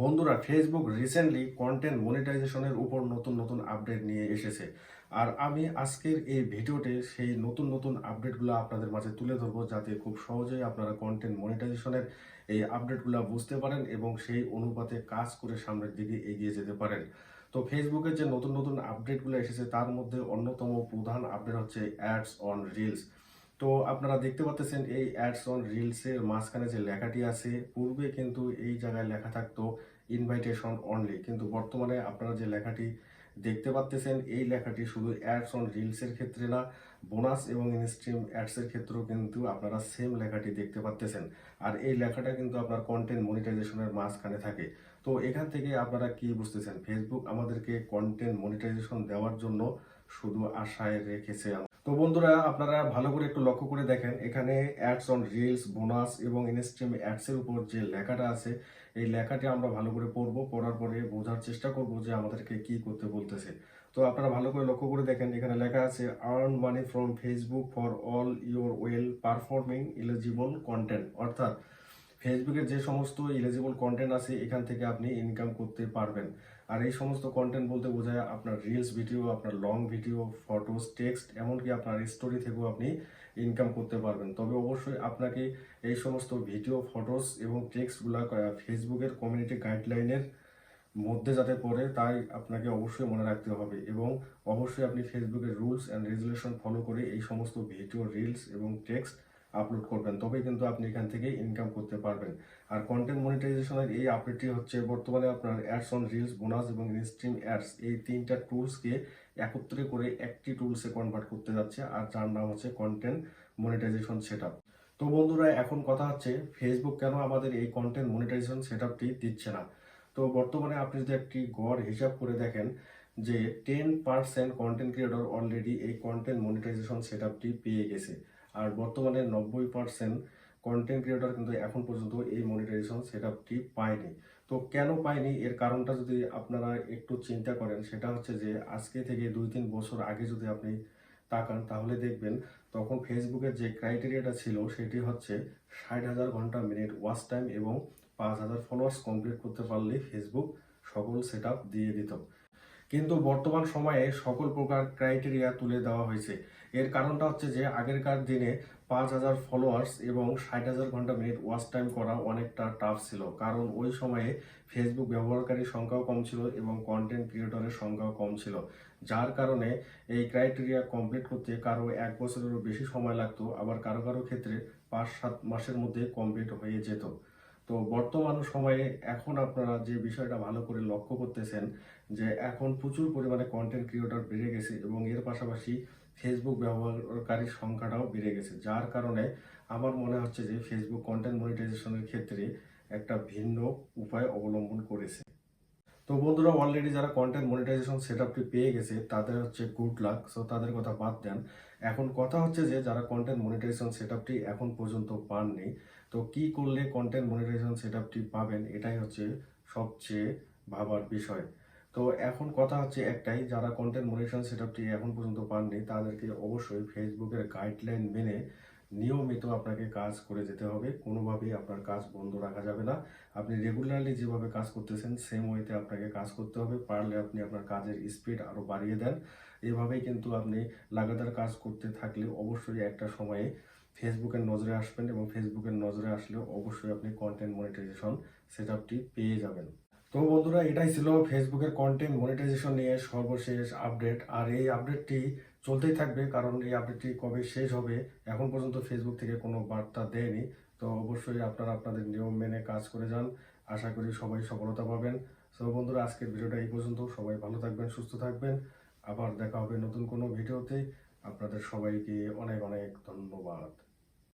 বন্ধুরা, Facebook recently content মনিটাইজেশনের উপর নতুন নতুন আপডেট নিয়ে এসেছে। আর আমি আজকের এই ভিডিওতে সেই নতুন নতুন আপডেটগুলো আপনাদের মাঝে তুলে ধরবো, যাতে খুব সহজেই আপনারা কন্টেন্ট মনিটাইজেশনের এই আপডেটগুলো বুঝতে পারেন এবং সেই অনুপাতে কাজ করে সামনের দিকে এগিয়ে যেতে পারেন। তো ফেসবুকের যে নতুন নতুন আপডেটগুলো এসেছে তার মধ্যে অন্যতম প্রধান আপডেট হচ্ছে অ্যাডস অন রিলস। তো আপনারা দেখতে পাচ্ছেন এই অ্যাডস অন রিলসের মাঝখানে যে লেখাটি আছে, পূর্বে কিন্তু এই জায়গায় লেখা থাকতো ইনভাইটেশন অনলি, কিন্তু বর্তমানে আপনারা যে লেখাটি দেখতে পাচ্ছেন এই লেখাটি শুধু অ্যাডস অন রিলসের ক্ষেত্রে না, বোনাস এবং ইনস্ট্রিম অ্যাডসের ক্ষেত্রেও কিন্তু আপনারা সেম লেখাটি দেখতে পাচ্ছেন। আর এই লেখাটা কিন্তু আপনার কন্টেন্ট মনিটাইজেশনের মাঝখানে থাকে। তো এখান থেকে আপনারা কি বুঝতেছেন, ফেসবুক আমাদেরকে কন্টেন্ট মনিটাইজেশন দেওয়ার জন্য শুধু আশায় রেখেছে। তো বন্ধুরা, আপনারা ভালো করে একটু লক্ষ্য করে দেখেন, এখানে অ্যাডস অন রিলস, বোনাস এবং ইনস্ট্রিম অ্যাডসের উপর যে লেখাটা আছে এই লেখাটি আমরা ভালো করে পড়বো, পড়ার পরে বোঝার চেষ্টা করব যে আমাদেরকে কি করতে বলতেছে। তো আপনারা ভালো করে লক্ষ্য করে দেখেন, এখানে লেখা আছে earn money from Facebook for all your well performing eligible content. অর্থাৎ ফেসবুকের যে সমস্ত এলিজিবল কন্টেন্ট আছে এখান থেকে আপনি ইনকাম করতে পারবেন। আর এই সমস্ত কন্টেন্ট বলতে বোঝায় আপনার রিলস ভিডিও, আপনার লং ভিডিও, ফটোস, টেক্সট, এমনকি আপনার স্টোরি থেকেও আপনি ইনকাম করতে পারবেন। তবে অবশ্যই আপনাকে এই সমস্ত ভিডিও, ফটোস এবং টেক্সটগুলো ফেসবুকের কমিউনিটি গাইডলাইনের মধ্যে যাতে পড়ে তাই আপনাকে অবশ্যই মনে রাখতে হবে, এবং অবশ্যই আপনি ফেসবুকের রুলস অ্যান্ড রেগুলেশন ফলো করে এই সমস্ত ভিডিও, রিলস এবং টেক্সট আপলোড করবেন, তবেই কিন্তু আপনি এখান থেকে ইনকাম করতে পারবেন। আর কন্টেন্ট মনিটাইজেশনের এই আপডেটটি হচ্ছে বর্তমানে আপনার অ্যাডস অন রিলস, বোনাস এবং ইনস্ট্রিম অ্যাডস এই তিনটা টুলসকে একত্রে করে একটি টুলসে কনভার্ট করতে যাচ্ছে, আর যার নাম হচ্ছে কন্টেন্ট মনিটাইজেশন সেটআপ। তো বন্ধুরা, এখন কথা হচ্ছে ফেসবুক কেন আমাদের এই কন্টেন্ট মনিটাইজেশন সেটআপটি দিচ্ছে না। তো বর্তমানে আপনি যদি একটি গড় হিসাব করে দেখেন যে 10% কন্টেন্ট ক্রিয়েটর অলরেডি এই কন্টেন্ট মনিটাইজেশন সেটআপটি পেয়ে গেছে, আর বর্তমানে 90% কন্টেন্ট ক্রিয়েটর কিন্তু এখন পর্যন্ত এই মনিটাইজেশন সেটআপটি পায়নি। তো কেন পায়নি এর কারণটা যদি আপনারা একটু চিন্তা করেন, সেটা হচ্ছে যে আজকে থেকে 2-3 বছর আগে যদি আপনি তাকান তাহলে দেখবেন তখন ফেসবুকের যে ক্রাইটেরিয়াটা ছিল সেটি হচ্ছে 60,000 ঘন্টা মিনিট ওয়াচ টাইম এবং 5,000 ফলোয়ার্স কমপ্লিট করতে পারলে ফেসবুক সকল সেটআপ দিয়ে দিত। কিন্তু বর্তমান সময়ে সকল প্রকার ক্রাইটেরিয়া তুলে দেওয়া হয়েছে। এর কারণটা হচ্ছে যে আগেরকার দিনে 5,000 ফলোয়ার্স এবং 60,000 ঘন্টা মিনিট ওয়াচ টাইম করা অনেকটা টাফ ছিল, কারণ ওই সময়ে ফেসবুক ব্যবহারকারীর সংখ্যাও কম ছিল এবং কন্টেন্ট ক্রিয়েটরের সংখ্যাও কম ছিল, যার কারণে এই ক্রাইটেরিয়া কমপ্লিট করতে কারো 1 বছরেরও বেশি সময় লাগতো, আবার কারো কারো ক্ষেত্রে 5-7 মাসের মধ্যে কমপ্লিট হয়ে যেত। তো বর্তমান সময়ে এখন আপনারা যে বিষয়টা ভালো করে লক্ষ্য করতেছেন যে এখন প্রচুর পরিমাণে কন্টেন্ট ক্রিয়েটর বেড়ে গেছে এবং এর পাশাপাশি ফেসবুক ব্যবহারকারীর সংখ্যাটাও বেড়ে গেছে, যার কারণে আমার মনে হচ্ছে যে ফেসবুক কন্টেন্ট মনিটাইজেশনের ক্ষেত্রে একটা ভিন্ন উপায় অবলম্বন করেছে। তো বন্ধুরা, অলরেডি যারা কন্টেন্ট মনিটাইজেশন সেটআপটি পেয়ে গেছে তাদের হচ্ছে গুড লাক, সো তাদের কথা বাদ দেন। এখন কথা হচ্ছে যে যারা কন্টেন্ট মনিটাইজেশন সেটআপটি এখন পর্যন্ত পাননি, তো কি করলে কন্টেন্ট মনিটাইজেশন সেটআপটি পাবেন, এটাই হচ্ছে সবচেয়ে ভাবার বিষয়। তো এখন কথা হচ্ছে একটাই, যারা কন্টেন্ট মনিটাইজেশন সেটআপটি এখন পর্যন্ত পাননি তাদেরকে অবশ্যই ফেসবুকের গাইডলাইন মেনে নিয়মিত আপনাকে কাজ করে যেতে হবে। কোনোভাবেই আপনার কাজ বন্ধ রাখা যাবে না। আপনি রেগুলারলি যেভাবে কাজ করতেছেন সেম ওয়েতে আপনাকে কাজ করতে হবে। পারলে আপনি আপনার কাজের স্পিড আরও বাড়িয়ে দেন। এভাবেই কিন্তু আপনি লাগাতার কাজ করতে থাকলে অবশ্যই একটা সময়ে ফেসবুকের নজরে আসবেন, এবং ফেসবুকের নজরে আসলেও অবশ্যই আপনি কন্টেন্ট মনিটাইজেশন সেটআপটি পেয়ে যাবেন। তো বন্ধুরা, এটাই ছিল ফেসবুকের কন্টেন্ট মনিটাইজেশন নিয়ে সর্বশেষ আপডেট। আর এই আপডেটটি চলতেই থাকবে, কারণ এই আপডেটটি কবে শেষ হবে এখন পর্যন্ত ফেসবুক থেকে কোনো বার্তা দেয়নি। তো অবশ্যই আপনারা আপনাদের নিয়ম মেনে কাজ করে যান, আশা করি সবাই সফলতা পাবেন। সো বন্ধুরা, আজকের ভিডিওটা এই পর্যন্ত। সবাই ভালো থাকবেন, সুস্থ থাকবেন। আবার দেখা হবে নতুন কোনো ভিডিওতে। আপনাদের সবাইকে অনেক অনেক ধন্যবাদ।